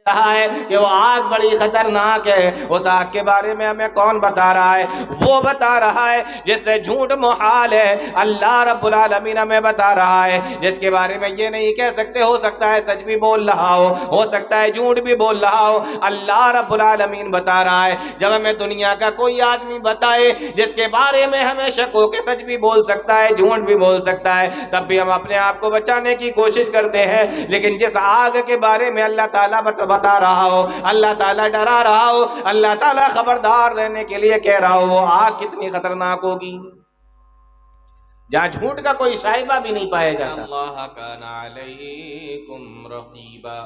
رہا ہے کہ وہ آگ بڑی خطرناک ہے. اس آگ کے بارے میں ہمیں کون بتا رہا ہے؟ وہ بتا رہا ہے جس سے جھوٹ محال ہے. اللہ رب العالمین ہمیں بتا رہا ہے جس کے بارے میں یہ نہیں کہہ سکتے ہو سکتا ہے سچ بھی بول رہا ہو سکتا ہے جھوٹ بھی بول رہا ہو. اللہ رب العالمین بتا رہا ہے جب ہمیں دنیا کا کوئی آدمی بتائے جس کے بارے میں ہمیں شک ہو کہ سچ بھی بول سکتا ہے جھوٹ بھی بول سکتا ہے, تب بھی ہم اپنے آپ کو بچانے کی کوشش کرتے ہیں. لیکن جس آگ کے بارے میں اللہ تعالیٰ بتا رہا ہو, اللہ تعالیٰ ڈرا رہا ہو, اللہ تعالیٰ خبردار رہنے کے لیے کہہ رہا ہو, وہ آگ کتنی خطرناک ہوگی جہاں جھوٹ کا کوئی شائبہ بھی نہیں پایا جاتا. اللہ کان علیکم رقیبا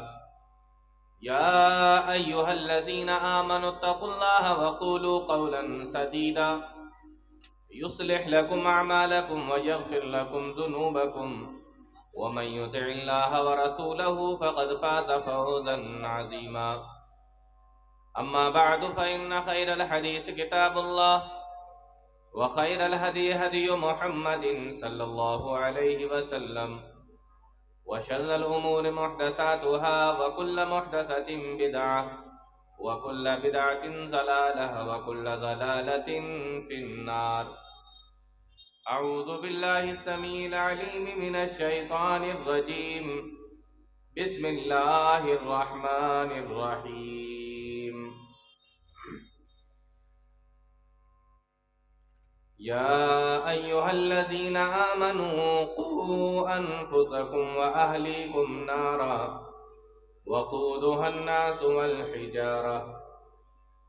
یا ایھا الذین آمنوا اتقوا اللہ وقولوا قولا سدیدا یصلح لکم اعمالکم ویغفر لکم ذنوبکم ومن يطع الله ورسوله فقد فاز فوزا عظيما. أما بعد فإن خير الحديث كتاب الله وخير الهدي هدي محمد صلى الله عليه وسلم وشر الأمور محدثاتها وكل محدثة بدعة وكل بدعة ضلالة وكل ضلالة في النار. اعوذ باللہ السمیع العلیم من الشیطان الرجیم. بسم اللہ الرحمن الرحیم. یا ایھا الذین آمنوا قوا انفسکم واہلیکم نارا وقودها الناس والحجارہ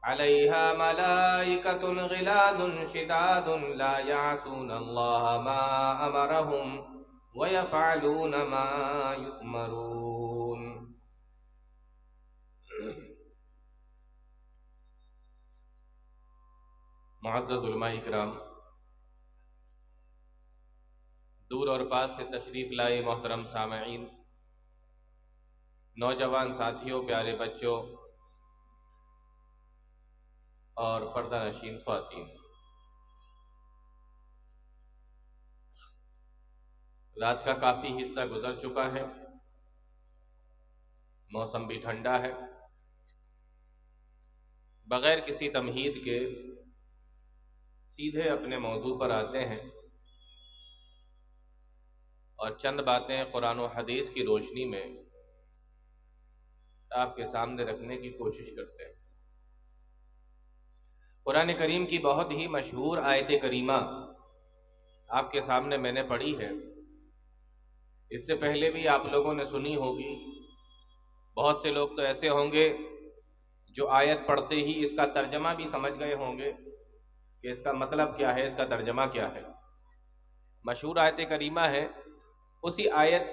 علیہا ملائکۃ غلاظ شداد لا یعصون اللہ ما امرہم ویفعلون ما یؤمرون. معزز علماء کرام، دور اور پاس سے تشریف لائے محترم سامعین، نوجوان ساتھیوں، پیارے بچوں اور پردہ نشین خواتین، رات کا کافی حصہ گزر چکا ہے، موسم بھی ٹھنڈا ہے. بغیر کسی تمہید کے سیدھے اپنے موضوع پر آتے ہیں اور چند باتیں قرآن و حدیث کی روشنی میں آپ کے سامنے رکھنے کی کوشش کرتے ہیں. قرآن کریم کی بہت ہی مشہور آیت کریمہ آپ کے سامنے میں نے پڑھی ہے. اس سے پہلے بھی آپ لوگوں نے سنی ہوگی. بہت سے لوگ تو ایسے ہوں گے جو آیت پڑھتے ہی اس کا ترجمہ بھی سمجھ گئے ہوں گے کہ اس کا مطلب کیا ہے، اس کا ترجمہ کیا ہے. مشہور آیت کریمہ ہے. اسی آیت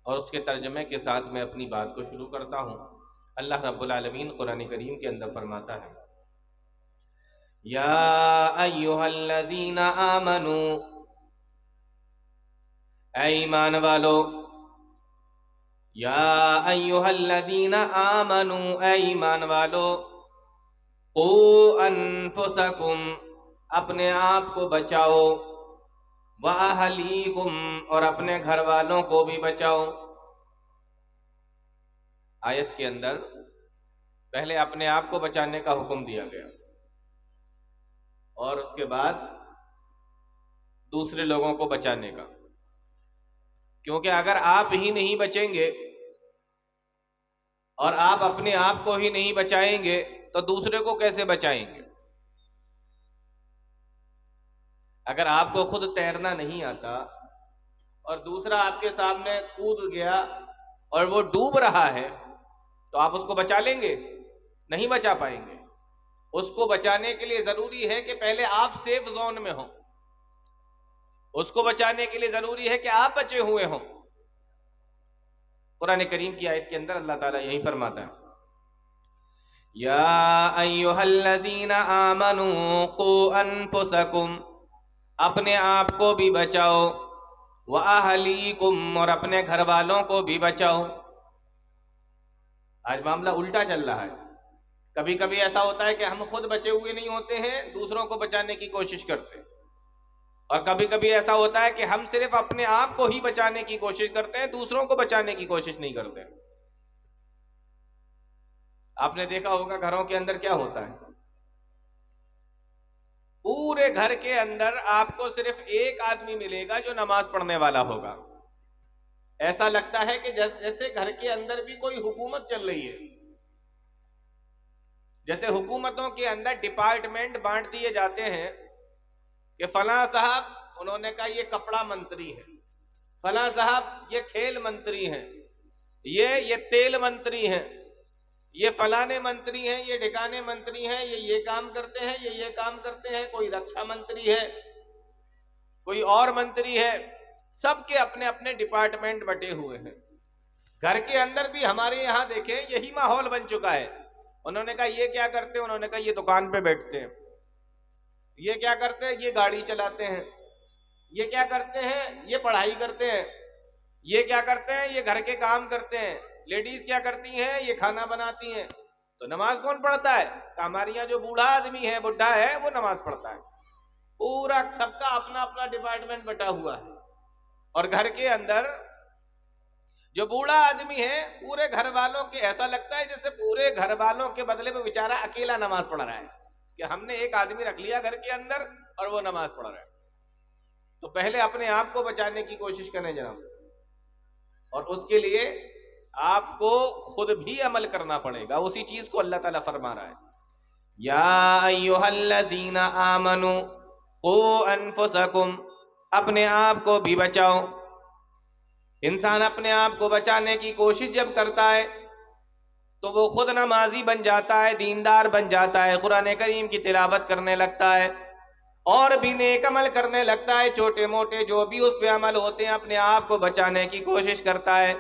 اور اس کے ترجمے کے ساتھ میں اپنی بات کو شروع کرتا ہوں. اللہ رب العالمین قرآن کریم کے اندر فرماتا ہے، یا ایھا الذین آمنوا، اے ایمان والو. یا ایھا الذین آمنوا، اے ایمان والو. قوا انفسکم، اپنے آپ کو بچاؤ. وَأَهْلِيكُمْ، اور اپنے گھر والوں کو بھی بچاؤ. آیت کے اندر پہلے اپنے آپ کو بچانے کا حکم دیا گیا اور اس کے بعد دوسرے لوگوں کو بچانے کا، کیونکہ اگر آپ ہی نہیں بچیں گے اور آپ اپنے آپ کو ہی نہیں بچائیں گے تو دوسرے کو کیسے بچائیں گے؟ اگر آپ کو خود تیرنا نہیں آتا اور دوسرا آپ کے سامنے کود گیا اور وہ ڈوب رہا ہے تو آپ اس کو بچا لیں گے؟ نہیں بچا پائیں گے. اس کو بچانے کے لیے ضروری ہے کہ پہلے آپ سیف زون میں ہوں. اس کو بچانے کے لیے ضروری ہے کہ آپ بچے ہوئے ہوں. قرآن کریم کی آیت کے اندر اللہ تعالیٰ یہی فرماتا ہے، یا ایھا الذین آمنوا قوا انفسکم، اپنے آپ کو بھی بچاؤ. وَأَهْلِيكُمْ، اور اپنے گھر والوں کو بھی بچاؤ. آج معاملہ الٹا چل رہا ہے. کبھی کبھی ایسا ہوتا ہے کہ ہم خود بچے ہوئے نہیں ہوتے ہیں، دوسروں کو بچانے کی کوشش کرتے ہیں، اور کبھی کبھی ایسا ہوتا ہے کہ ہم صرف اپنے آپ کو ہی بچانے کی کوشش کرتے ہیں، دوسروں کو بچانے کی کوشش نہیں کرتے. آپ نے دیکھا ہوگا گھروں کے اندر کیا ہوتا ہے، پورے گھر کے اندر آپ کو صرف ایک آدمی ملے گا جو نماز پڑھنے والا ہوگا. ایسا لگتا ہے کہ جیسے گھر کے اندر بھی کوئی حکومت چل رہی ہے، جیسے حکومتوں کے اندر ڈپارٹمنٹ بانٹ دیے جاتے ہیں کہ فلاں صاحب انہوں نے کہا یہ کپڑا منتری ہے، فلاں صاحب یہ کھیل منتری ہیں، یہ تیل منتری ہیں، یہ فلانے منتری ہیں، یہ ڈھکانے منتری ہیں، یہ کام کرتے ہیں، یہ کام کرتے ہیں، کوئی رکشا منتری ہے، کوئی اور منتری ہے. سب کے اپنے اپنے ڈپارٹمنٹ بٹے ہوئے ہیں. گھر کے اندر بھی ہمارے یہاں دیکھیں یہی ماحول بن چکا ہے. انہوں نے کہا یہ کیا کرتے ہیں، انہوں نے کہا یہ دکان پہ بیٹھتے ہیں. یہ کیا کرتے ہیں، یہ گاڑی چلاتے ہیں. یہ کیا کرتے ہیں، یہ پڑھائی کرتے ہیں. یہ کیا کرتے ہیں، یہ گھر کے کام کرتے ہیں. لیڈیز کیا کرتی ہیں، یہ کھانا بناتی ہیں. تو نماز کون پڑھتا ہے؟ کہ ہمارے یہاں جو بوڑھا آدمی ہے، بڈھا ہے، وہ نماز پڑھتا ہے. پورا سب کا اپنا اپنا ڈپارٹمنٹ بٹا ہوا ہے. اور گھر کے اندر جو بوڑھا آدمی ہے، پورے گھر والوں کے ایسا لگتا ہے جیسے پورے گھر والوں کے بدلے میں بیچارہ اکیلا نماز پڑھ رہا ہے، کہ ہم نے ایک آدمی رکھ لیا گھر کے اندر اور وہ نماز پڑھ رہا ہے. تو پہلے اپنے آپ کو بچانے کی کوشش کریں جناب، اور اس کے لیے آپ کو خود بھی عمل کرنا پڑے گا. اسی چیز کو اللہ تعالیٰ فرما رہا ہے، یا ایھا الذین آمنوا قوا انفسکم، اپنے آپ کو بھی بچاؤ. انسان اپنے آپ کو بچانے کی کوشش جب کرتا ہے تو وہ خود نمازی بن جاتا ہے، دیندار بن جاتا ہے، قرآن کریم کی تلاوت کرنے لگتا ہے اور بھی نیک عمل کرنے لگتا ہے. چھوٹے موٹے جو بھی اس پہ عمل ہوتے ہیں اپنے آپ کو بچانے کی کوشش کرتا ہے.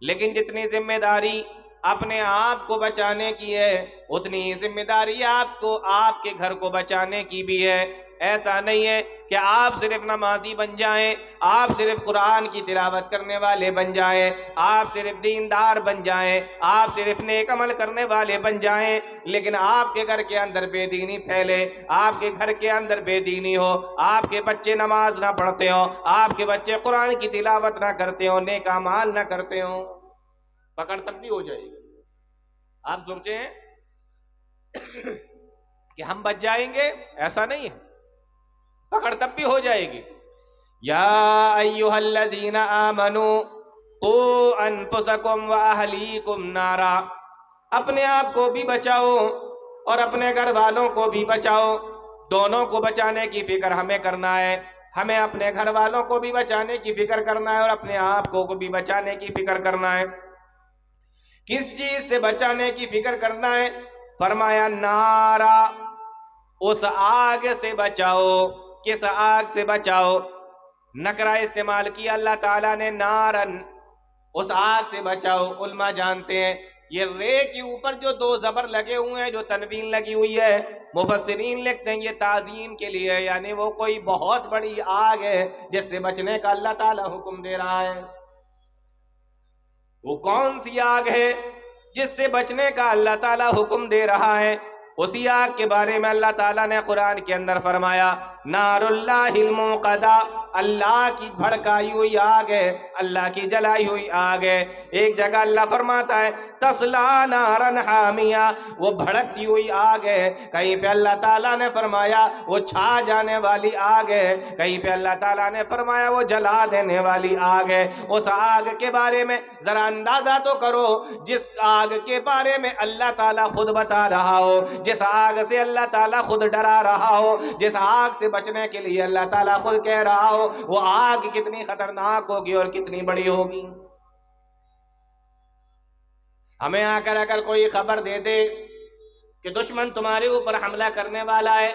لیکن جتنی ذمہ داری اپنے آپ کو بچانے کی ہے، اتنی ہی ذمہ داری آپ کو آپ کے گھر کو بچانے کی بھی ہے. ایسا نہیں ہے کہ آپ صرف نمازی بن جائیں، آپ صرف قرآن کی تلاوت کرنے والے بن جائیں، آپ صرف دیندار بن جائیں، آپ صرف نیک عمل کرنے والے بن جائیں، لیکن آپ کے گھر کے اندر بے دینی پھیلے، آپ کے گھر کے اندر بے دینی ہو، آپ کے بچے نماز نہ پڑھتے ہوں، آپ کے بچے قرآن کی تلاوت نہ کرتے ہوں، نیک اعمال نہ کرتے ہوں، پکڑ تب بھی ہو جائے گی. آپ سوچیں کہ ہم بچ جائیں گے، ایسا نہیں ہے، پکڑ تب بھی ہو جائے گی. یا ایھا الذین آمنوا قوا انفسکم واہلیکم نارا، اپنے آپ کو بھی بچاؤ اور اپنے گھر والوں کو بھی بچاؤ. دونوں کو بچانے کی فکر ہمیں کرنا ہے. ہمیں اپنے گھر والوں کو بھی بچانے کی فکر کرنا ہے اور اپنے آپ کو بھی بچانے کی فکر کرنا ہے. کس چیز سے بچانے کی فکر کرنا ہے؟ فرمایا نارا، اس آگ سے بچاؤ. کس آگ سے بچاؤ؟ نکرہ استعمال کیا اللہ تعالیٰ نے، نارن، اس آگ سے بچاؤ. علماء جانتے ہیں یہ رے کے اوپر جو دو زبر لگے ہوئے ہیں، جو تنوین لگی ہوئی ہے، مفسرین لکھتے ہیں یہ تعظیم کے لیے، یعنی وہ کوئی بہت بڑی آگ ہے جس سے بچنے کا اللہ تعالیٰ حکم دے رہا ہے. وہ کون سی آگ ہے جس سے بچنے کا اللہ تعالیٰ حکم دے رہا ہے؟ اسی آگ کے بارے میں اللہ تعالیٰ نے قرآن کے اندر فرمایا نار اللہ الموقدہ، اللہ کی بھڑکائی ہوئی آگ ہے، اللہ کی جلائی ہوئی آگ ہے. ایک جگہ اللہ فرماتا ہے تصلا نارا حامیہ، وہ بھڑکتی ہوئی آگ ہے. کہیں پہ اللہ تعالیٰ نے فرمایا وہ چھا جانے والی آگ ہے، کہیں پہ اللہ تعالیٰ نے فرمایا وہ جلا دینے والی آگ ہے. اس آگ کے بارے میں ذرا اندازہ تو کرو، جس آگ کے بارے میں اللہ تعالیٰ خود بتا رہا ہو، جس آگ سے اللہ تعالیٰ خود ڈرا رہا ہو، جس آگ سے بچنے کے لیے اللہ تعالیٰ خود کہہ رہا ہو، وہ آگ کتنی خطرناک ہوگی اور کتنی بڑی ہوگی. ہمیں آ کر اگر کوئی خبر دے دے کہ دشمن تمہارے اوپر حملہ کرنے والا ہے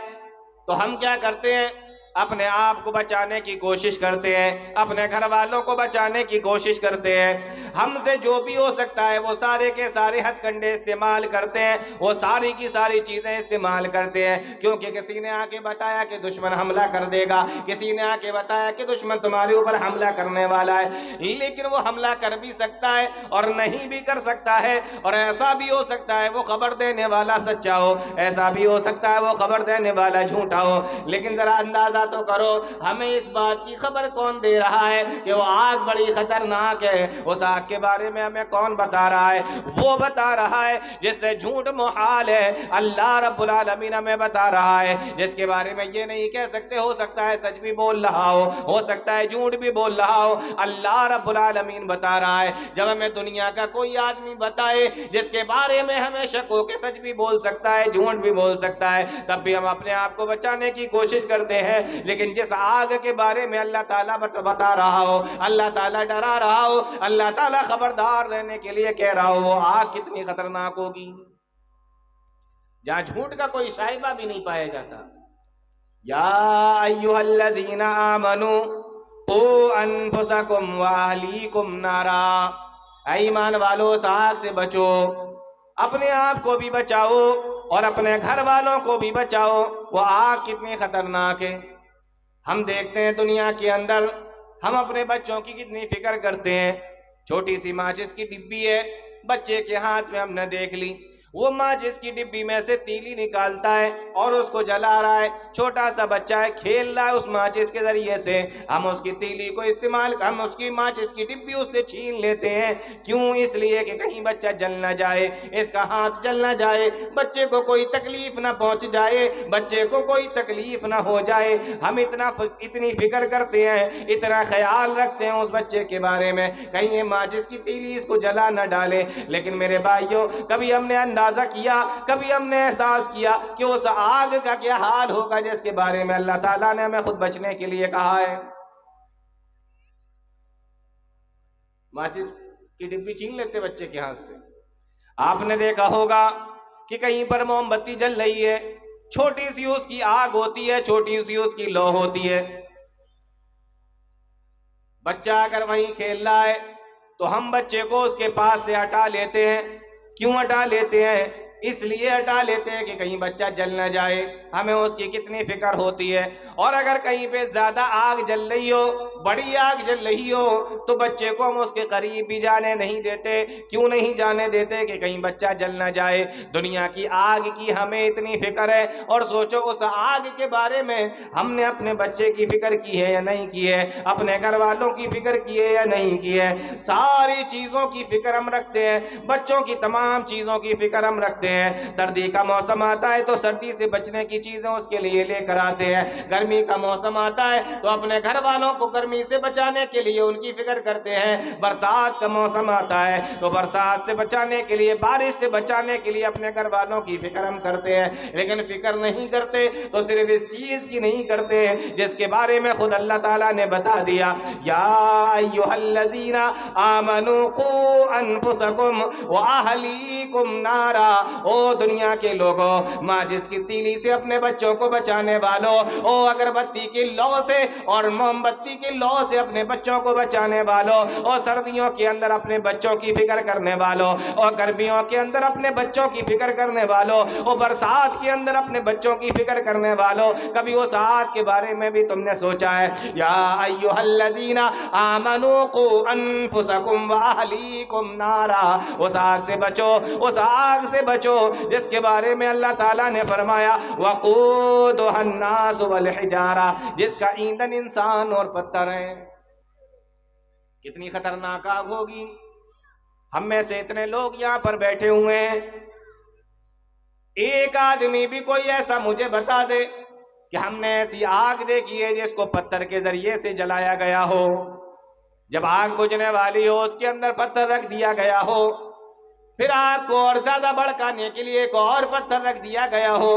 تو ہم کیا کرتے ہیں؟ اپنے آپ کو بچانے کی کوشش کرتے ہیں، اپنے گھر والوں کو بچانے کی کوشش کرتے ہیں. ہم سے جو بھی ہو سکتا ہے وہ سارے کے سارے ہتھ کنڈے استعمال کرتے ہیں، وہ ساری کی ساری چیزیں استعمال کرتے ہیں، کیونکہ کسی نے آ کے بتایا کہ دشمن حملہ کر دے گا، کسی نے آ کے بتایا کہ دشمن تمہارے اوپر حملہ کرنے والا ہے. لیکن وہ حملہ کر بھی سکتا ہے اور نہیں بھی کر سکتا ہے، اور ایسا بھی ہو سکتا ہے وہ خبر دینے والا سچا ہو، ایسا بھی ہو سکتا ہے وہ خبر دینے والا جھوٹا ہو. لیکن ذرا اندازہ تو کرو، ہمیں اس بات کی خبر کون دے رہا ہے کہ وہ آگ بڑی خطرناک ہے؟ اس آگ کے بارے میں ہمیں کون بتا رہا ہے؟ وہ بتا رہا ہے جس سے جھوٹ محال ہے، اللہ رب العالمین ہمیں بتا رہا ہے، جس کے بارے میں یہ نہیں کہہ سکتے ہو سکتا ہے سچ بھی بول رہا ہو سکتا ہے جھوٹ بھی بول رہا ہو، اللہ رب العالمین بتا رہا ہے۔ جب ہمیں دنیا کا کوئی آدمی بتائے جس کے بارے میں ہمیں شک ہو کہ سچ بھی بول سکتا ہے جھوٹ بھی بول سکتا ہے، تب بھی ہم اپنے آپ کو بچانے کی کوشش کرتے ہیں، لیکن جس آگ کے بارے میں اللہ تعالیٰ بتا رہا ہو، اللہ تعالیٰ ڈرا رہا ہو، اللہ تعالیٰ خبردار رہنے کے لیے کہہ رہا ہو، وہ آگ کتنی خطرناک ہوگی، جہاں جھوٹ کا کوئی شائبہ بھی نہیں پایا جاتا۔ یا ایھا الذین آمنوا قوا انفسکم واہلیکم نارا، اے ایمان والو اس آگ سے بچو، اپنے آپ کو بھی بچاؤ اور اپنے گھر والوں کو بھی بچاؤ۔ وہ آگ کتنی خطرناک ہے، ہم دیکھتے ہیں دنیا کے اندر ہم اپنے بچوں کی کتنی فکر کرتے ہیں۔ چھوٹی سی ماچس کی ڈبی ہے بچے کے ہاتھ میں، ہم نے دیکھ لی، وہ ماچس کی ڈبی میں سے تیلی نکالتا ہے اور اس کو جلا رہا ہے، چھوٹا سا بچہ ہے کھیل رہا ہے اس ماچس کے ذریعے سے، ہم اس کی تیلی کو استعمال ہم اس کی ماچس کی ڈبی اس سے چھین لیتے ہیں، کیوں؟ اس لیے کہ کہیں بچہ جل نہ جائے، اس کا ہاتھ جل نہ جائے، بچے کو کوئی تکلیف نہ پہنچ جائے، بچے کو کوئی تکلیف نہ ہو جائے، ہم اتنی فکر کرتے ہیں، اتنا خیال رکھتے ہیں اس بچے کے بارے میں، کہیں یہ ماچس کی تیلی اس کو جلا نہ ڈالے۔ لیکن میرے بھائیوں، کبھی ہم نے اندازہ کیا، کبھی ہم نے احساس کیا کہ اس آگ کا کیا حال ہوگا جس کے بارے میں اللہ تعالیٰ نے ہمیں خود بچنے کے لیے کہا ہے؟ ماچس کی ڈبی چھین لیتے بچے کے ہاتھ سے۔ آپ نے دیکھا ہوگا کہ کہیں پر موم بتی جل رہی ہے، چھوٹی سی اس کی آگ ہوتی ہے، چھوٹی سی اس کی لو ہوتی ہے، بچہ اگر وہیں کھیل رہا ہے تو ہم بچے کو اس کے پاس سے ہٹا لیتے ہیں۔ کیوں ہٹا لیتے ہیں؟ اس لیے ہٹا لیتے ہیں کہ کہیں بچہ جل نہ جائے، ہمیں اس کی کتنی فکر ہوتی ہے۔ اور اگر کہیں پہ زیادہ آگ جل رہی ہو، بڑی آگ جل رہی ہو، تو بچے کو ہم اس کے قریب بھی جانے نہیں دیتے۔ کیوں نہیں جانے دیتے؟ کہ کہیں بچہ جل نہ جائے۔ دنیا کی آگ کی ہمیں اتنی فکر ہے، اور سوچو اس آگ کے بارے میں ہم نے اپنے بچے کی فکر کی ہے یا نہیں کی ہے، اپنے گھر والوں کی فکر کی ہے یا نہیں کی ہے۔ ساری چیزوں کی فکر ہم رکھتے ہیں، بچوں کی تمام چیزوں کی فکر ہم رکھتے ہیں۔ سردی کا موسم آتا ہے تو سردی سے بچنے کی چیزیں اس کے لیے لے کر آتے ہیں، گرمی کا موسم آتا ہے تو اپنے گھر والوں کو گرمی سے بچانے کے لیے ان کی فکر کرتے ہیں، برسات کا موسم آتا ہے تو برسات سے بچانے کے لیے، بارش سے بچانے کے لیے اپنے گھر والوں کی فکر ہم کرتے ہیں۔ لیکن فکر نہیں کرتے تو صرف اس چیز کی نہیں کرتے جس کے بارے میں خود اللہ تعالیٰ نے بتا دیا، یا ایھا الذین آمنوا قوا انفسکم واہلیکم نارا، او دنیا کے لوگوں، ماچس کی تیلی سے اپنے بچوں کو بچانے والوں، او اگربتی کی لو سے اور موم بتی کی لو سے اپنے بچوں کو بچانے والوں، اور سردیوں کے اندر اپنے بچوں کی فکر کرنے والوں، اور گرمیوں کے اندر اپنے بچوں کی فکر کرنے والوں، اور برسات کے اندر اپنے بچوں کی فکر کرنے والوں، کبھی اس آگ کے بارے میں بھی تم نے سوچا ہے؟ یا ایھا الذین آمنوا قوا انفسکم واہلیکم نارا، اس آگ سے بچو، اس آگ سے بچو جس کے بارے میں اللہ تعالیٰ نے فرمایا وقودھا الناس والحجارہ، جس کا ایندھن انسان اور پتھر ہیں۔ کتنی خطرناک آگ ہوگی۔ ہم میں سے اتنے لوگ یہاں پر بیٹھے ہوئے ہیں، ایک آدمی بھی کوئی ایسا مجھے بتا دے کہ ہم نے ایسی آگ دیکھی ہے جس کو پتھر کے ذریعے سے جلایا گیا ہو، جب آگ بجھنے والی ہو اس کے اندر پتھر رکھ دیا گیا ہو، پھر آگ کو اور زیادہ بھڑکانے کے لیے ایک اور پتھر رکھ دیا گیا ہو۔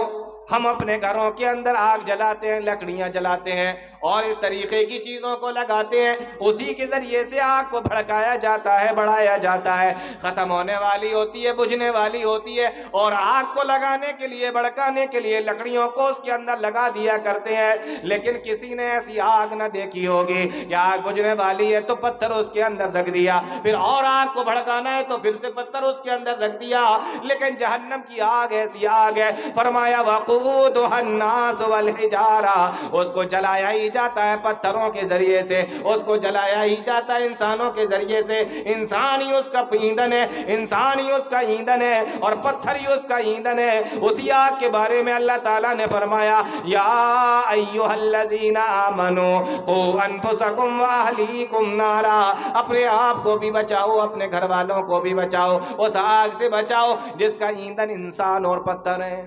ہم اپنے گھروں کے اندر آگ جلاتے ہیں، لکڑیاں جلاتے ہیں اور اس طریقے کی چیزوں کو لگاتے ہیں، اسی کے ذریعے سے آگ کو بھڑکایا جاتا ہے، بڑھایا جاتا ہے، ختم ہونے والی ہوتی ہے، بجھنے والی ہوتی ہے، اور آگ کو لگانے کے لیے، بھڑکانے کے لیے لکڑیوں کو اس کے اندر لگا دیا کرتے ہیں۔ لیکن کسی نے ایسی آگ نہ دیکھی ہوگی کہ آگ بجھنے والی ہے تو پتھر اس کے اندر رکھ دیا، پھر اور آگ کو بھڑکانا ہے تو پھر سے پتھر اس کے اندر رکھ دیا۔ لیکن جہنم کی آگ ایسی آگ ہے، فرمایا وقودھا وقودها الناس والحجارہ، اس کو جلایا ہی جاتا ہے پتھروں کے ذریعے سے، اس کو جلایا ہی جاتا ہے انسانوں کے ذریعے سے، انسان ہی اس کا ایندھن ہے، انسان ہی اس کا ایندھن ہے، اور پتھر ہی اس کا ایندھن ہے۔ اسی آگ کے بارے میں اللہ تعالیٰ نے فرمایا یا ایھا الذین آمنوا قوا انفسکم واہلیکم نارا، اپنے آپ کو بھی بچاؤ، اپنے گھر والوں کو بھی بچاؤ، اس آگ سے بچاؤ جس کا ایندھن انسان اور پتھر ہے۔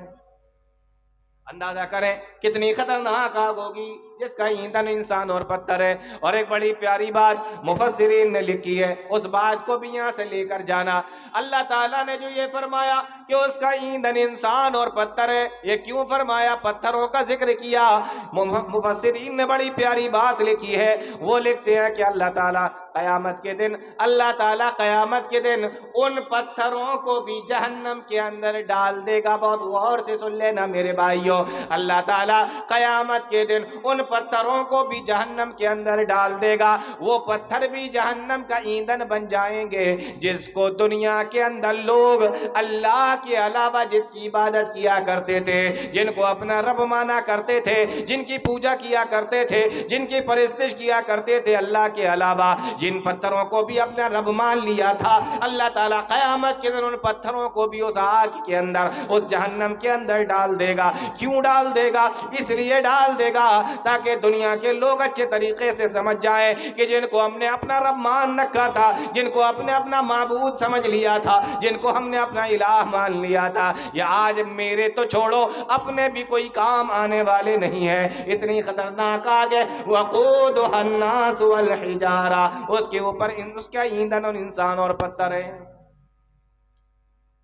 اندازہ کریں کتنی خطرناک آگ ہوگی جس کا ایندھن انسان اور پتھر ہے۔ اور ایک بڑی پیاری بات مفسرین نے لکھی ہے، اس بات کو بھی یہاں سے لے کر جانا، اللہ تعالیٰ نے جو یہ فرمایا کہ اس کا ایندھن انسان اور پتھر ہے، یہ کیوں فرمایا، پتھروں کا ذکر کیا؟ مفسرین نے بڑی پیاری بات لکھی ہے، وہ لکھتے ہیں کہ اللہ تعالیٰ قیامت کے دن، اللہ تعالیٰ قیامت کے دن ان پتھروں کو بھی جہنم کے اندر ڈال دے گا۔ بہت غور سے سن لینا میرے بھائیوں، اللہ تعالیٰ قیامت کے دن ان پتھروں کو بھی جہنم کے اندر ڈال دے گا، وہ پتھر بھی جہنم کا ایندھن بن جائیں گے، جس کو دنیا کے اندر لوگ اللہ کے علاوہ جس کی عبادت کیا کرتے تھے، جن کو اپنا رب مانا کرتے تھے، جن کی پوجا کیا کرتے تھے، جن کی پرستش کیا کرتے تھے اللہ کے علاوہ، جن پتھروں کو بھی اپنا رب مان لیا تھا، اللہ تعالیٰ قیامت کے دن ان پتھروں کو بھی اس آگ کے اندر، اس جہنم کے اندر ڈال دے گا۔ کیوں ڈال دے گا؟ اس لیے ڈال دے گا تاکہ دنیا کے لوگ اچھے طریقے سے سمجھ جائیں کہ جن کو ہم نے اپنا رب مان رکھا تھا، جن کو اپنے اپنا معبود سمجھ لیا تھا، جن کو ہم نے اپنا الہ مان لیا تھا، یہ آج میرے تو چھوڑو اپنے بھی کوئی کام آنے والے نہیں ہیں۔ اتنی خطرناک آگ ہے، وقودها الناس والحجارہ، اس کے اوپر اس کا ایندھن اور انسان اور پتھر ہے۔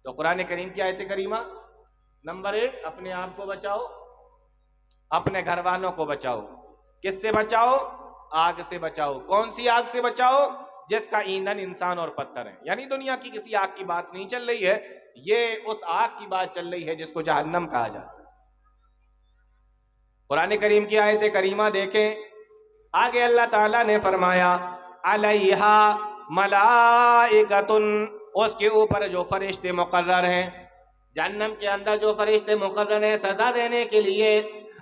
تو قرآن کریم کی آیت کریمہ نمبر 1، اپنے آپ کو بچاؤ، اپنے گھر والوں کو بچاؤ۔ کس سے بچاؤ؟ آگ سے بچاؤ۔ کون سی آگ سے بچاؤ؟ جس کا ایندھن انسان اور پتھر ہے، یعنی دنیا کی کسی آگ کی بات نہیں چل رہی ہے، یہ اس آگ کی بات چل رہی ہے جس کو جہنم کہا جاتا ہے۔ قرآن کریم کی آیت کریمہ دیکھیں، آگے اللہ تعالیٰ نے فرمایا علیہا ملائکۃ، اس کے اوپر جو فرشتے مقرر ہیں، جہنم کے اندر جو فرشتے مقرر ہیں سزا دینے کے لیے،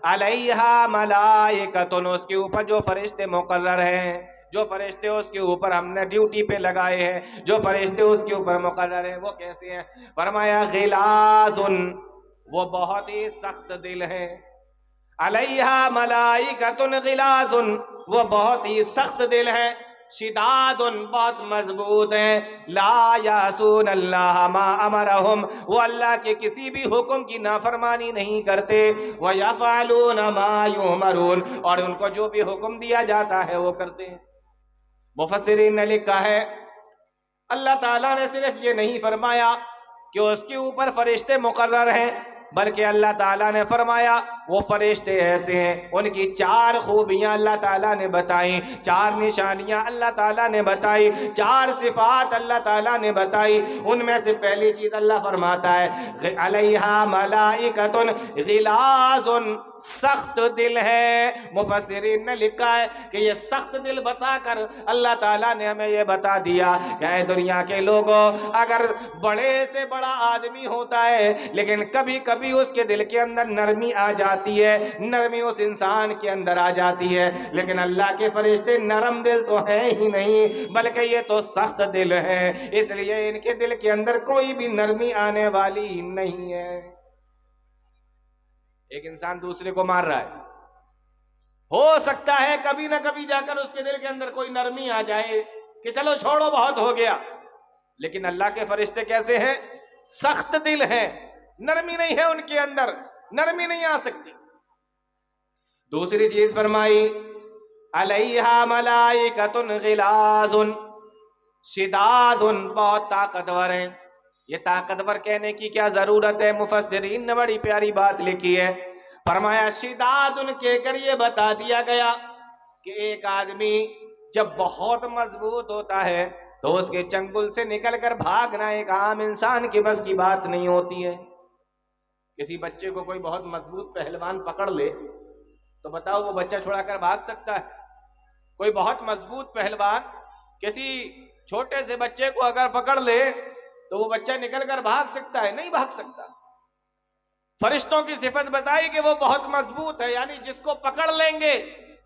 علیہا ملائکۃ، اس کے اوپر جو فرشتے مقرر ہیں، جو فرشتے اس کے اوپر ہم نے ڈیوٹی پہ لگائے ہیں، جو فرشتے اس کے اوپر مقرر ہیں، وہ کیسے ہیں؟ فرمایا غلاظ، وہ بہت ہی سخت دل ہیں۔ علیہا ملائکۃ غلاظ، وہ بہت ہی سخت دل ہیں، شداد، بہت مضبوط ہیں، لا یعصون اللہ ما امرہم، وہ اللہ کے کسی بھی حکم کی نافرمانی نہیں کرتے، ویفعلون ما یؤمرون، اور ان کو جو بھی حکم دیا جاتا ہے وہ کرتے ہیں۔ مفسرین نے لکھا ہے اللہ تعالیٰ نے صرف یہ نہیں فرمایا کہ اس کے اوپر فرشتے مقرر ہیں، بلکہ اللہ تعالیٰ نے فرمایا وہ فرشتے ایسے ہیں، ان کی 4 خوبیاں اللہ تعالیٰ نے بتائیں، 4 نشانیاں اللہ تعالیٰ نے بتائی، 4 صفات اللہ تعالیٰ نے بتائی۔ ان میں سے پہلی چیز اللہ فرماتا ہے علیہا ملائکۃ غلاظ، سخت دل ہے۔ مفسرین نے لکھا ہے کہ یہ سخت دل بتا کر اللہ تعالیٰ نے ہمیں یہ بتا دیا کہ اے دنیا کے لوگوں، اگر بڑے سے بڑا آدمی ہوتا ہے لیکن کبھی کبھی اس کے دل کے اندر نرمی آ جاتی ہے، نرمی اس انسان کے اندر آ جاتی ہے، لیکن اللہ کے فرشتے نرم دل تو ہیں ہی نہیں، بلکہ یہ تو سخت دل ہے، اس لیے ان کے دل کے اندر کوئی بھی نرمی آنے والی نہیں ہے۔ ایک انسان دوسرے کو مار رہا ہے، ہو سکتا ہے کبھی نہ کبھی جا کر اس کے دل کے اندر کوئی نرمی آ جائے کہ چلو چھوڑو بہت ہو گیا، لیکن اللہ کے فرشتے کیسے ہیں؟ سخت دل ہیں، نرمی نہیں ہے ان کے اندر، نرمی نہیں آ سکتی۔ دوسری چیز فرمائی علیہا ملائکۃ غلاظ شداد، بہت طاقتور ہیں۔ یہ طاقتور کہنے کی کیا ضرورت ہے؟ مفسرین نے بڑی پیاری بات لکھی ہے، فرمایا شداد کہہ کر یہ بتا دیا گیا کہ ایک آدمی جب بہت مضبوط ہوتا ہے تو اس کے چنگل سے نکل کر بھاگنا ایک عام انسان کی بس کی بات نہیں ہوتی ہے۔ کسی بچے کو کوئی بہت مضبوط پہلوان پکڑ لے تو بتاؤ وہ بچہ چھڑا کر بھاگ سکتا ہے؟ کوئی بہت مضبوط پہلوان کسی چھوٹے سے بچے کو اگر پکڑ لے تو وہ بچہ نکل کر بھاگ سکتا ہے؟ نہیں بھاگ سکتا۔ فرشتوں کی صفت بتائی کہ وہ بہت مضبوط ہے، یعنی جس کو پکڑ لیں گے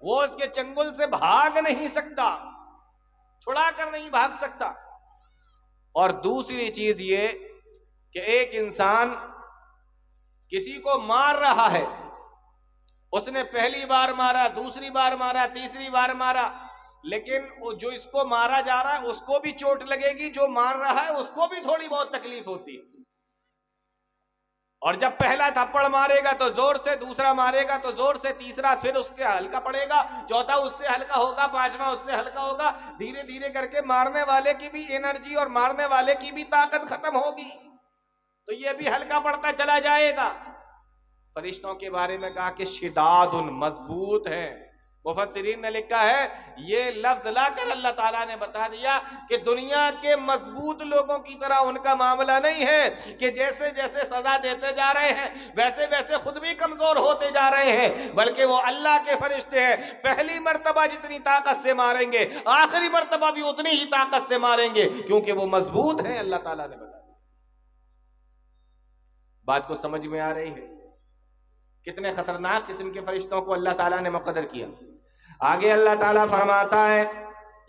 وہ اس کے چنگل سے بھاگ نہیں سکتا، چھڑا کر نہیں بھاگ سکتا۔ اور دوسری چیز یہ کہ ایک انسان کسی کو مار رہا ہے، اس نے پہلی بار مارا، دوسری بار مارا، تیسری بار مارا، لیکن جو اس کو مارا جا رہا ہے اس کو بھی چوٹ لگے گی، جو مار رہا ہے اس کو بھی تھوڑی بہت تکلیف ہوتی ہے۔ اور جب پہلا تھپڑ مارے گا تو زور سے، دوسرا مارے گا تو زور سے، تیسرا پھر اس کے ہلکا پڑے گا، چوتھا اس سے ہلکا ہوگا، پانچواں اس سے ہلکا ہوگا، دھیرے دھیرے کر کے مارنے والے کی بھی انرجی اور مارنے والے کی بھی طاقت ختم ہوگی، تو یہ بھی ہلکا پڑتا چلا جائے گا۔ فرشتوں کے بارے میں کہا کہ شداد مضبوط ہے۔ مفسرین نے لکھا ہے یہ لفظ لا کر اللہ تعالیٰ نے بتا دیا کہ دنیا کے مضبوط لوگوں کی طرح ان کا معاملہ نہیں ہے کہ جیسے جیسے سزا دیتے جا رہے ہیں ویسے ویسے خود بھی کمزور ہوتے جا رہے ہیں، بلکہ وہ اللہ کے فرشتے ہیں، پہلی مرتبہ جتنی طاقت سے ماریں گے آخری مرتبہ بھی اتنی ہی طاقت سے ماریں گے، کیونکہ وہ مضبوط ہیں۔ اللہ تعالیٰ نے بتا دیا۔ بات کو سمجھ میں آ رہی ہے؟ کتنے خطرناک قسم کے فرشتوں کو اللہ تعالیٰ نے مقرر کیا۔ آگے اللہ تعالیٰ فرماتا ہے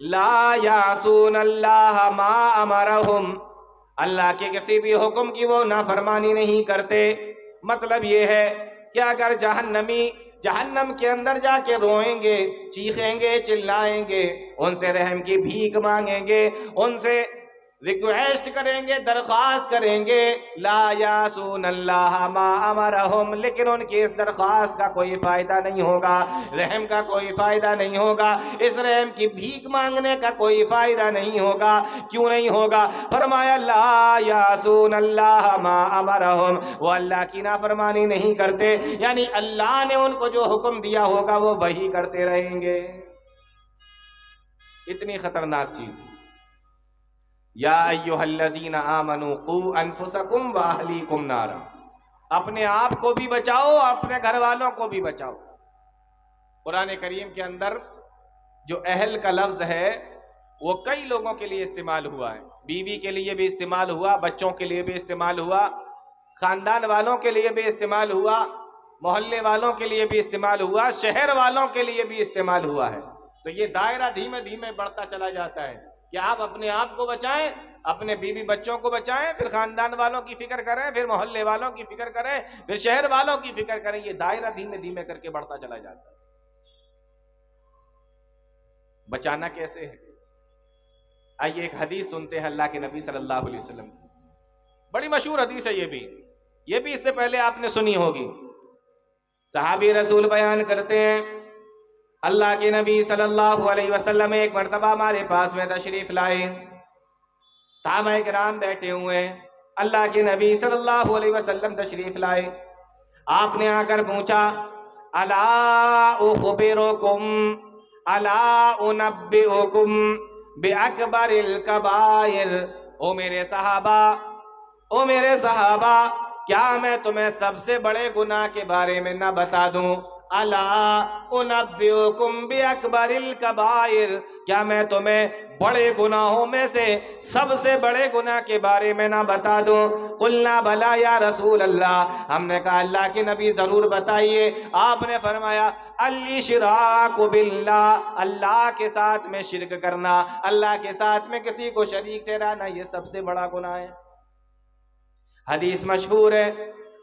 لا یعصون اللہ ما امرہم، اللہ کے کسی بھی حکم کی وہ نافرمانی نہیں کرتے۔ مطلب یہ ہے کہ اگر جہنمی جہنم کے اندر جا کے روئیں گے، چیخیں گے، چلائیں گے، ان سے رحم کی بھیک مانگیں گے، ان سے ریکویسٹ کریں گے، درخواست کریں گے، لا یعصون اللہ ما امرہم، لیکن ان کی اس درخواست کا کوئی فائدہ نہیں ہوگا، رحم کا کوئی فائدہ نہیں ہوگا، اس رحم کی بھیک مانگنے کا کوئی فائدہ نہیں ہوگا۔ کیوں نہیں ہوگا؟ فرمایا لا یعصون اللہ ما امرہم، وہ اللہ کی نافرمانی نہیں کرتے، یعنی اللہ نے ان کو جو حکم دیا ہوگا وہ وہی کرتے رہیں گے۔ اتنی خطرناک چیز ہے۔ یا ایھا الذین آمنوا قوا انفسکم واہلیکم نارا، اپنے آپ کو بھی بچاؤ، اپنے گھر والوں کو بھی بچاؤ۔ قرآن کریم کے اندر جو اہل کا لفظ ہے وہ کئی لوگوں کے لیے استعمال ہوا ہے، بیوی کے لیے بھی استعمال ہوا، بچوں کے لیے بھی استعمال ہوا، خاندان والوں کے لیے بھی استعمال ہوا، محلے والوں کے لیے بھی استعمال ہوا، شہر والوں کے لیے بھی استعمال ہوا ہے۔ تو یہ دائرہ دھیمے دھیمے بڑھتا چلا جاتا ہے کہ آپ اپنے آپ کو بچائیں، اپنے بیوی بچوں کو بچائیں، پھر خاندان والوں کی فکر کریں، پھر محلے والوں کی فکر کریں، پھر شہر والوں کی فکر کریں۔ یہ دائرہ دھیمے دھیمے کر کے بڑھتا چلا جاتا ہے۔ بچانا کیسے ہے؟ آئیے ایک حدیث سنتے ہیں اللہ کے نبی صلی اللہ علیہ وسلم کی، بڑی مشہور حدیث ہے، یہ بھی اس سے پہلے آپ نے سنی ہوگی۔ صحابی رسول بیان کرتے ہیں اللہ کے نبی صلی اللہ علیہ وسلم ایک مرتبہ ہمارے پاس میں تشریف لائے، صحابہ کرام بیٹھے ہوئے، اللہ کے نبی صلی اللہ علیہ وسلم تشریف لائے، آپ نے آ کر پوچھا الا اخبرکم الا انبئکم باکبر الکبائر، او میرے صحابہ کیا میں تمہیں سب سے بڑے گناہ کے بارے میں نہ بتا دوں؟ الا انبئکم باکبر الکبائر، کیا میں تمہیں بڑے گناہوں میں سے سب سے بڑے گناہ کے بارے میں نہ بتا دوں؟ قلنا بلا یا رسول اللہ، ہم نے کہا اللہ کے نبی ضرور بتائیے۔ آپ نے فرمایا الاشراک باللہ، اللہ کے ساتھ میں شرک کرنا، اللہ کے ساتھ میں کسی کو شریک ٹھہرانا، یہ سب سے بڑا گناہ ہے۔ حدیث مشہور ہے،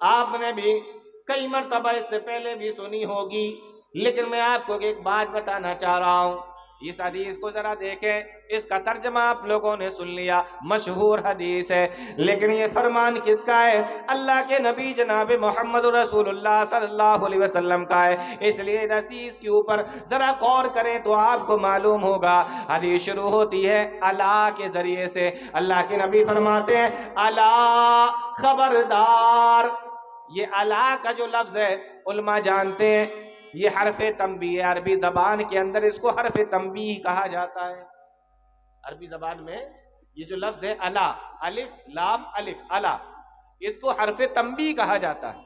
آپ نے بھی کئی مرتبہ اس سے پہلے بھی سنی ہوگی، لیکن میں آپ کو ایک بات بتانا چاہ رہا ہوں۔ اس حدیث کو ذرا دیکھیں، اس کا ترجمہ آپ لوگوں نے سن لیا، مشہور حدیث ہے، لیکن یہ فرمان کس کا ہے؟ اللہ کے نبی جناب محمد رسول اللہ صلی اللہ علیہ وسلم کا ہے۔ اس لیے اس حدیث کے اوپر ذرا غور کریں تو آپ کو معلوم ہوگا۔ حدیث شروع ہوتی ہے الا کے ذریعے سے، اللہ کے نبی فرماتے ہیں الا، خبردار۔ یہ الا کا جو لفظ ہے علماء جانتے ہیں یہ حرف تنبیہ ہے، عربی زبان کے اندر اس کو حرف تنبیہ کہا جاتا ہے۔ عربی زبان میں یہ جو لفظ ہے الا، الف لام الف، الا، اس کو حرف تنبیہ کہا جاتا ہے۔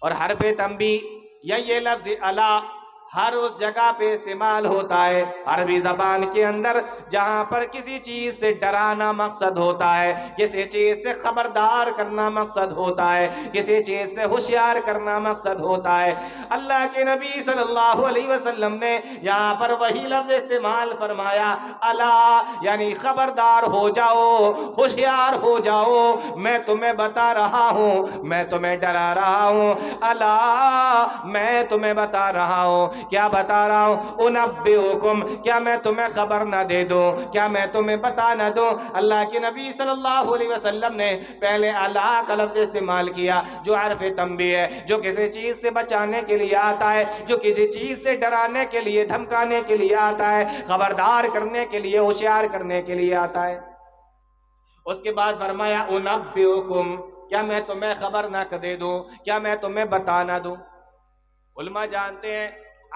اور حرف تنبیہ یا یہ لفظ الا ہر اس جگہ پہ استعمال ہوتا ہے عربی زبان کے اندر جہاں پر کسی چیز سے ڈرانا مقصد ہوتا ہے، کسی چیز سے خبردار کرنا مقصد ہوتا ہے، کسی چیز سے ہوشیار کرنا مقصد ہوتا ہے۔ اللہ کے نبی صلی اللہ علیہ وسلم نے یہاں پر وہی لفظ استعمال فرمایا، الا، یعنی خبردار ہو جاؤ، ہوشیار ہو جاؤ، میں تمہیں بتا رہا ہوں، میں تمہیں ڈرا رہا ہوں، الا، میں تمہیں بتا رہا ہوں۔ کیا بتا رہا ہوں؟ انبئکم، کیا میں تمہیں خبر نہ دے دوں، کیا میں تمہیں بتا نہ دوں؟ اللہ کے نبی صلی اللہ علیہ وسلم نے پہلے الا کا لفظ استعمال کیا جو حرف تنبیہ ہے، جو کسی چیز سے بچانے کے لیے آتا ہے، جو کسی چیز سے ڈرانے کے لیے، دھمکانے کے لیے آتا ہے، خبردار کرنے کے لیے، ہوشیار کرنے کے لیے آتا ہے۔ اس کے بعد فرمایا انبئکم، کیا میں تمہیں خبر نہ دے دوں، کیا میں تمہیں بتا نہ دوں؟ علماء جانتے ہیں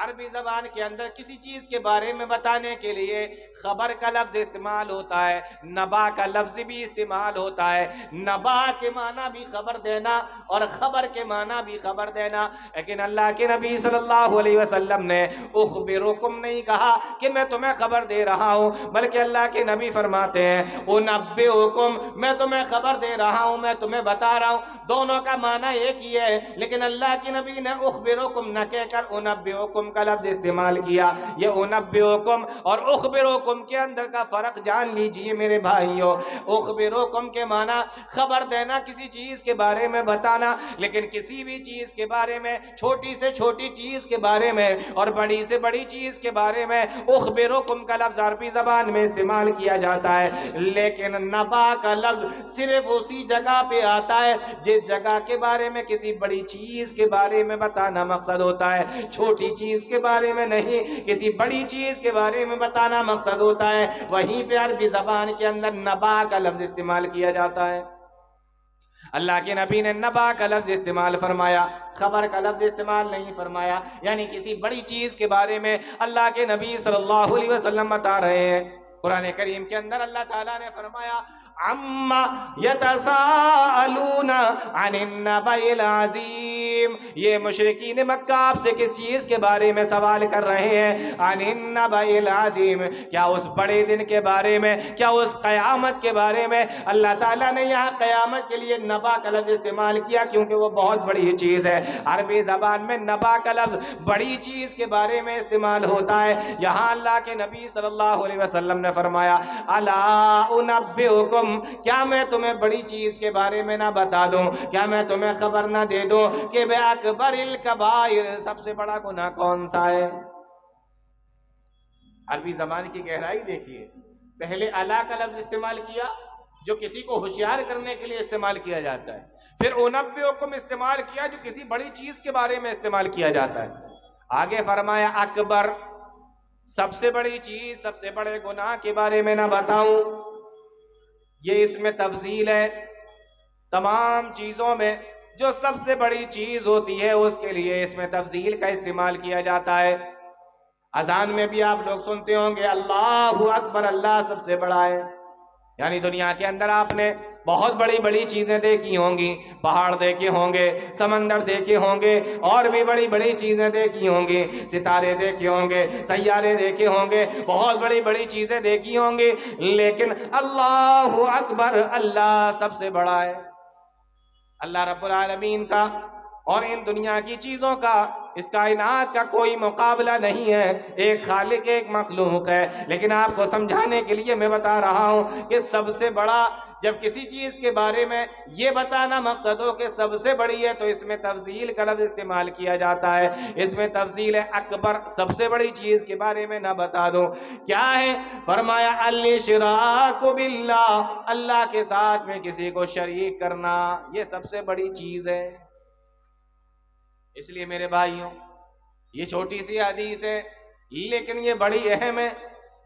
عربی زبان کے اندر کسی چیز کے بارے میں بتانے کے لیے خبر کا لفظ استعمال ہوتا ہے، نبا کا لفظ بھی استعمال ہوتا ہے۔ نبا کے معنی بھی خبر دینا اور خبر کے معنی بھی خبر دینا، لیکن اللہ کے نبی صلی اللہ علیہ وسلم نے اخبرکم نہیں کہا کہ میں تمہیں خبر دے رہا ہوں، بلکہ اللہ کے نبی فرماتے ہیں انبئکم، میں تمہیں خبر دے رہا ہوں، میں تمہیں بتا رہا ہوں۔ دونوں کا معنی ایک ہی ہے، لیکن اللہ کے نبی نے اخبرکم نہ کہہ کر انبئکم کا لفظ استعمال کیا۔ یہ انبئکم اور اخبرکم کے اندر کا فرق جان لیجئے میرے بھائیوں۔ اخبرکم کے معنی خبر دینا، کسی چیز کے بارے میں بتانا، لیکن کسی بھی چیز کے بارے میں، چھوٹی سے چھوٹی چیز کے بارے میں اور بڑی سے بڑی چیز کے بارے میں اخبرکم کا لفظ عربی زبان میں استعمال کیا جاتا ہے، لیکن نبا کا لفظ صرف اسی جگہ پہ آتا ہے جس جگہ کے بارے میں کسی بڑی چیز کے بارے میں بتانا مقصد ہوتا ہے، چھوٹی چیز کے بارے میں نہیں، کسی بڑی چیز کے بارے میں بتانا مقصد ہوتا ہے۔ وہیں پہ عربی زبان کے اندر نبا کا لفظ استعمال کیا جاتا ہے۔ اللہ کے نبی نے نبا کا لفظ استعمال فرمایا، خبر کا لفظ استعمال نہیں فرمایا، یعنی کسی بڑی چیز کے بارے میں اللہ کے نبی صلی اللہ علیہ وسلم بتا رہے ہیں۔ قرآن کریم کے اندر اللہ تعالیٰ نے فرمایا عما یتساءلون عن النبأ العظیم، یہ مشرکین مکہ آپ سے کس چیز کے بارے میں سوال کر رہے ہیں؟ عن النبأ العظیم، کیا اس بڑے دن کے بارے میں، کیا اس قیامت کے بارے میں؟ اللہ تعالیٰ نے یہاں قیامت کے لیے نبا کا لفظ استعمال کیا کیونکہ وہ بہت بڑی چیز ہے۔ عربی زبان میں نبا کا لفظ بڑی چیز کے بارے میں استعمال ہوتا ہے۔ یہاں اللہ کے نبی صلی اللہ علیہ وسلم نے فرمایا الا انبئکم، کیا میں تمہیں بڑی چیز کے بارے میں نہ بتا دوں، کیا میں تمہیں خبر نہ دے دوں کہ بے اکبر الکبائر، سب سے بڑا گناہ کون سا ہے؟ عربی زبان کی گہرائی دیکھیے، پہلے الا کا لفظ استعمال کیا جو کسی کو ہوشیار کرنے کے لیے استعمال کیا جاتا ہے، پھر انبئکم استعمال کیا جو کسی بڑی چیز کے بارے میں استعمال کیا جاتا ہے۔ آگے فرمایا اکبر، سب سے بڑی چیز، سب سے بڑے گناہ کے بارے میں نہ بتاؤں، یہ اس میں تفضیل ہے۔ تمام چیزوں میں جو سب سے بڑی چیز ہوتی ہے اس کے لیے اس میں تفضیل کا استعمال کیا جاتا ہے۔ اذان میں بھی آپ لوگ سنتے ہوں گے اللہ اکبر، اللہ سب سے بڑا ہے، یعنی دنیا کے اندر آپ نے بہت بڑی بڑی چیزیں دیکھی ہوں گی، پہاڑ دیکھے ہوں گے، سمندر دیکھے ہوں گے، اور بھی بڑی بڑی چیزیں دیکھی ہوں گی، ستارے دیکھے ہوں گے، سیارے دیکھے ہوں گے، بہت بڑی بڑی چیزیں دیکھی ہوں گی، لیکن اللہ اکبر، اللہ سب سے بڑا ہے۔ اللہ رب العالمین کا اور ان دنیا کی چیزوں کا، اس کائنات کا کوئی مقابلہ نہیں ہے، ایک خالق ایک مخلوق ہے، لیکن آپ کو سمجھانے کے لیے میں بتا رہا ہوں کہ سب سے بڑا، جب کسی چیز کے بارے میں یہ بتانا مقصد ہو کہ سب سے بڑی ہے تو اس میں تفضیل کا لفظ استعمال کیا جاتا ہے۔ اس میں تفضیل ہے اکبر، سب سے بڑی چیز کے بارے میں نہ بتا دوں، کیا ہے؟ فرمایا الاشراک باللہ، اللہ کے ساتھ میں کسی کو شریک کرنا، یہ سب سے بڑی چیز ہے۔ اس لیے میرے بھائیوں، یہ چھوٹی سی حدیث ہے لیکن یہ بڑی اہم ہے۔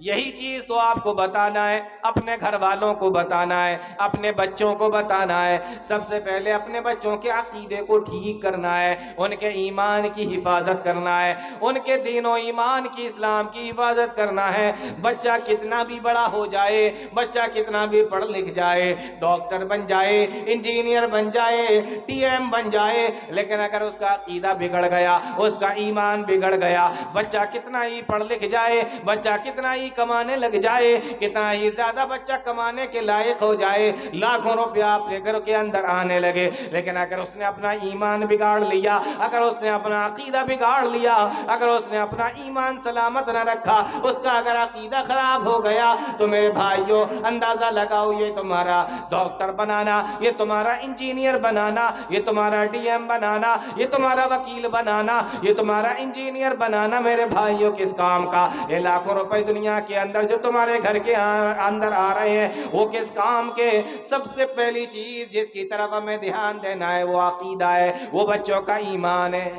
یہی چیز تو آپ کو بتانا ہے، اپنے گھر والوں کو بتانا ہے، اپنے بچوں کو بتانا ہے۔ سب سے پہلے اپنے بچوں کے عقیدے کو ٹھیک کرنا ہے، ان کے ایمان کی حفاظت کرنا ہے، ان کے دین و ایمان کی، اسلام کی حفاظت کرنا ہے۔ بچہ کتنا بھی بڑا ہو جائے، بچہ کتنا بھی پڑھ لکھ جائے، ڈاکٹر بن جائے، انجینئر بن جائے، ٹی ایم بن جائے، لیکن اگر اس کا عقیدہ بگڑ گیا، اس کا ایمان بگڑ گیا، بچہ کتنا ہی پڑھ لکھ جائے، بچہ کتنا ہی کمانے لگ جائے، کتنا ہی زیادہ بچہ کمانے کے لائق ہو جائے، لاکھوں روپیہ اپنے گھر کے اندر آنے لگے، لیکن اگر اس نے اپنا ایمان بگاڑ لیا، اگر اس نے اپنا عقیدہ بگاڑ لیا، اگر اس نے اپنا ایمان سلامت نہ رکھا، اس کا اگر عقیدہ خراب ہو گیا، تو میرے بھائیوں اندازہ لگاؤ، یہ تمہارا ڈاکٹر بنانا، یہ تمہارا انجینئر بنانا، یہ تمہارا ڈی ایم بنانا، یہ تمہارا وکیل بنانا، یہ تمہارا انجینئر بنانا، میرے بھائیوں کس کام کا؟ یہ لاکھوں روپے دنیا کے اندر جو تمہارے گھر کے اندر آ رہے ہیں، وہ کس کام کے؟ سب سے پہلی چیز جس کی طرف ہمیں دھیان دینا ہے وہ عقیدہ ہے، وہ بچوں کا ایمان ہے۔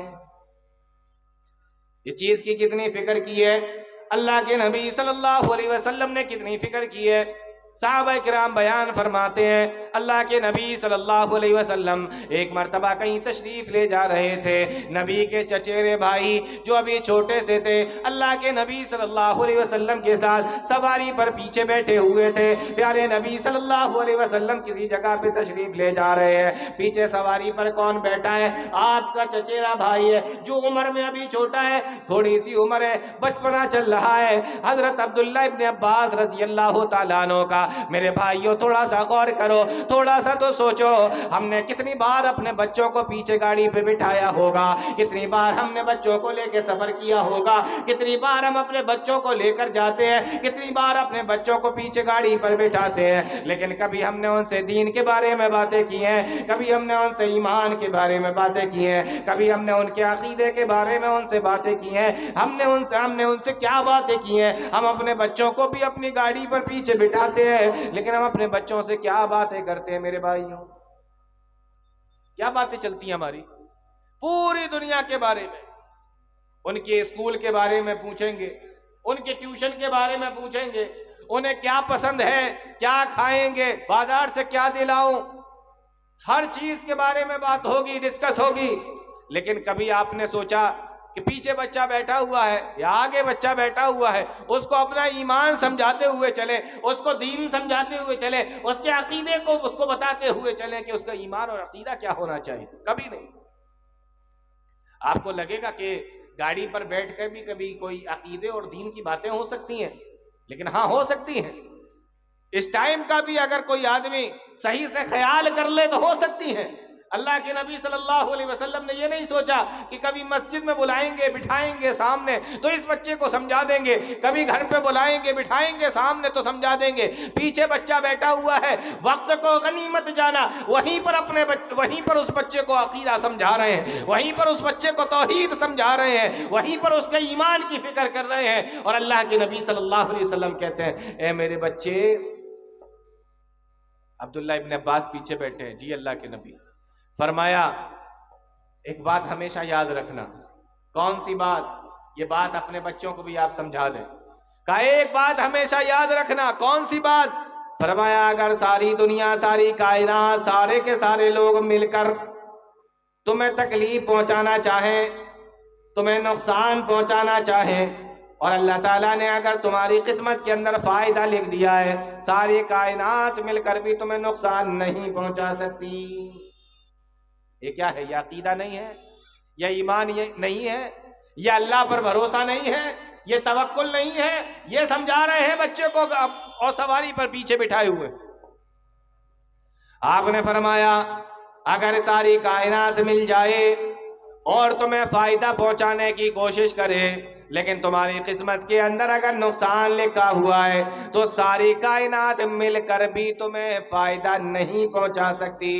اس چیز کی کتنی فکر کی ہے اللہ کے نبی صلی اللہ علیہ وسلم نے، کتنی فکر کی ہے؟ صحابہ کرام بیان فرماتے ہیں اللہ کے نبی صلی اللہ علیہ وسلم ایک مرتبہ کہیں تشریف لے جا رہے تھے، نبی کے چچیرے بھائی جو ابھی چھوٹے سے تھے اللہ کے نبی صلی اللہ علیہ وسلم کے ساتھ سواری پر پیچھے بیٹھے ہوئے تھے۔ پیارے نبی صلی اللہ علیہ وسلم کسی جگہ پہ تشریف لے جا رہے ہیں، پیچھے سواری پر کون بیٹھا ہے؟ آپ کا چچیرا بھائی ہے، جو عمر میں ابھی چھوٹا ہے، تھوڑی سی عمر ہے، بچپنا چل رہا ہے، حضرت عبداللہ ابن عباس رضی اللہ تعالیٰ عنہ کا۔ میرے بھائیوں تھوڑا سا غور کرو، تھوڑا سا تو سوچو، ہم نے کتنی بار اپنے بچوں کو پیچھے گاڑی پہ بٹھایا ہوگا، کتنی بار ہم نے بچوں کو لے کے سفر کیا ہوگا، کتنی بار ہم اپنے بچوں کو لے کر جاتے ہیں، کتنی بار اپنے بچوں کو پیچھے گاڑی پر بٹھاتے ہیں، لیکن کبھی ہم نے ان سے دین کے بارے میں باتیں کی ہیں، کبھی ہم نے ان سے ایمان کے بارے میں باتیں کی ہیں، کبھی ہم نے ان کے عقیدے کے بارے میں ان سے باتیں کی ہیں، ہم نے ان سے کیا باتیں کی ہیں؟ ہم اپنے بچوں کو بھی اپنی گاڑی پر پیچھے بٹھاتے ہیں، لیکن ہم اپنے بچوں سے کیا باتیں کرتے ہیں میرے بھائیوں؟ کیا باتیں چلتی ہیں ہماری؟ پوری دنیا کے بارے میں، ان کے اسکول کے بارے میں پوچھیں گے، ان کے ٹیوشن کے بارے میں پوچھیں گے، انہیں کیا پسند ہے، کیا کھائیں گے، بازار سے کیا دلاؤں، ہر چیز کے بارے میں بات ہوگی، ڈسکس ہوگی۔ لیکن کبھی آپ نے سوچا کہ پیچھے بچہ بیٹھا ہوا ہے یا آگے بچہ بیٹھا ہوا ہے، اس کو اپنا ایمان سمجھاتے ہوئے چلے، اس کو دین سمجھاتے ہوئے چلے، اس کے عقیدے کو اس کو بتاتے ہوئے چلے کہ اس کا ایمان اور عقیدہ کیا ہونا چاہیے؟ کبھی نہیں۔ آپ کو لگے گا کہ گاڑی پر بیٹھ کر بھی کبھی کوئی عقیدے اور دین کی باتیں ہو سکتی ہیں، لیکن ہاں ہو سکتی ہیں۔ اس ٹائم کا بھی اگر کوئی آدمی صحیح سے خیال کر لے تو ہو سکتی ہیں۔ اللہ کے نبی صلی اللہ علیہ وسلم نے یہ نہیں سوچا کہ کبھی مسجد میں بلائیں گے، بٹھائیں گے سامنے تو اس بچے کو سمجھا دیں گے، کبھی گھر پہ بلائیں گے، بٹھائیں گے سامنے تو سمجھا دیں گے، پیچھے بچہ بیٹھا ہوا ہے، وقت کو غنیمت جانا، وہیں پر اس بچے کو عقیدہ سمجھا رہے ہیں، وہیں پر اس بچے کو توحید سمجھا رہے ہیں، وہیں پر اس کے ایمان کی فکر کر رہے ہیں۔ اور اللہ کے نبی صلی اللہ علیہ وسلم کہتے ہیں اے میرے بچے، عبداللہ ابن عباس پیچھے بیٹھے ہیں، جی اللہ کے نبی، فرمایا ایک بات ہمیشہ یاد رکھنا۔ کون سی بات؟ یہ بات اپنے بچوں کو بھی آپ سمجھا دیں۔ کہا ایک بات ہمیشہ یاد رکھنا۔ کون سی بات؟ فرمایا اگر ساری دنیا، ساری کائنات، سارے کے سارے لوگ مل کر تمہیں تکلیف پہنچانا چاہیں، تمہیں نقصان پہنچانا چاہیں، اور اللہ تعالیٰ نے اگر تمہاری قسمت کے اندر فائدہ لکھ دیا ہے، ساری کائنات مل کر بھی تمہیں نقصان نہیں پہنچا سکتی۔ یہ کیا ہے؟ یہ عقیدہ نہیں ہے، یہ ایمان یہ نہیں ہے، یہ اللہ پر بھروسہ نہیں ہے، یہ توکل نہیں ہے۔ یہ سمجھا رہے ہیں بچے کو اور سواری پر پیچھے بٹھائے ہوئے۔ آپ نے فرمایا اگر ساری کائنات مل جائے اور تمہیں فائدہ پہنچانے کی کوشش کرے، لیکن تمہاری قسمت کے اندر اگر نقصان لکھا ہوا ہے تو ساری کائنات مل کر بھی تمہیں فائدہ نہیں پہنچا سکتی۔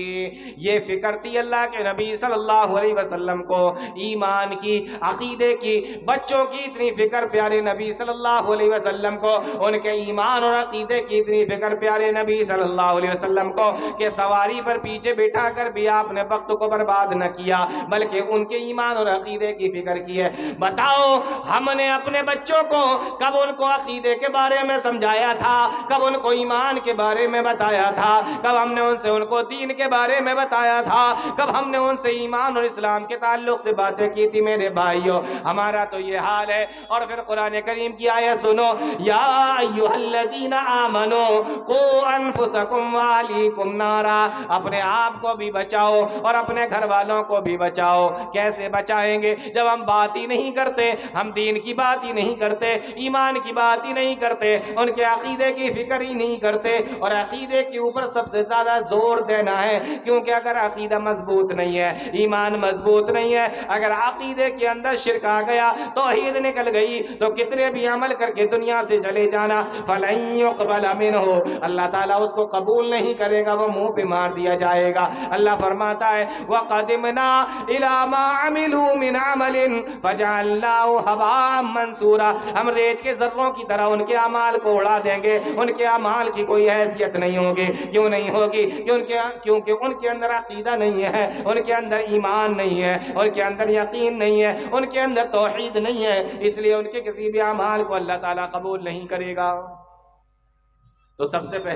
یہ فکر تھی اللہ کے نبی صلی اللہ علیہ وسلم کو، ایمان کی، عقیدے کی، بچوں کی اتنی فکر پیارے نبی صلی اللہ علیہ وسلم کو، ان کے ایمان اور عقیدے کی اتنی فکر پیارے نبی صلی اللہ علیہ وسلم کو کہ سواری پر پیچھے بٹھا کر بھی آپ نے وقت کو برباد نہ کیا، بلکہ ان کے ایمان اور عقیدے کی فکر کی ہے۔ بتاؤ ہم ہم نے اپنے بچوں کو کب ان کو عقیدے کے بارے میں سمجھایا تھا، کب ان کو ایمان کے بارے میں بتایا تھا، کب ہم نے ان سے ان کو دین کے بارے میں بتایا تھا، کب ہم نے ان سے ایمان اور اسلام کے تعلق سے باتیں کی تھی؟ میرے بھائیوں ہمارا تو یہ حال ہے۔ اور پھر قرآن کریم کی آیت سنو، یا ایھا الذین آمنوا قوا انفسکم واہلیکم نارا، اپنے آپ کو بھی بچاؤ اور اپنے گھر والوں کو بھی بچاؤ۔ کیسے بچائیں گے جب ہم بات ہی نہیں کرتے، ہم دین کی بات ہی نہیں کرتے، ایمان کی بات ہی نہیں کرتے، ان کے عقیدے کی فکر ہی نہیں کرتے۔ اور عقیدے کے اوپر سب سے زیادہ زور دینا ہے، کیونکہ اگر عقیدہ مضبوط نہیں ہے، ایمان مضبوط نہیں ہے، اگر عقیدے کے اندر شرک آ گیا، توحید نکل گئی، تو کتنے بھی عمل کر کے دنیا سے چلے جانا، فَلَن يُقْبَلَ مِنْهُ، اللہ تعالیٰ اس کو قبول نہیں کرے گا، وہ منہ پہ مار دیا جائے گا۔ اللہ فرماتا ہے وَقَدِمْنَا إِلَىٰ مَا عَمِلُوا مِنْ عَمَلٍ فَجَعَلْنَاهُ هَبَاءً مَنْثُورًا، ہم ریت کے ذروں کی طرح ان کے اعمال کو اڑا دیں گے، ان کے اعمال کی کوئی حیثیت نہیں ہوگی۔ کیوں نہیں ہوگی؟ کیونکہ ان کے اندر عقیدہ نہیں ہے، ان کے اندر ایمان نہیں ہے، ان کے اندر یقین نہیں ہے، ان کے اندر توحید نہیں ہے، اس لیے ان کے کسی بھی اعمال کو اللہ تعالیٰ قبول نہیں کرے گا۔ تو سب سے پہلے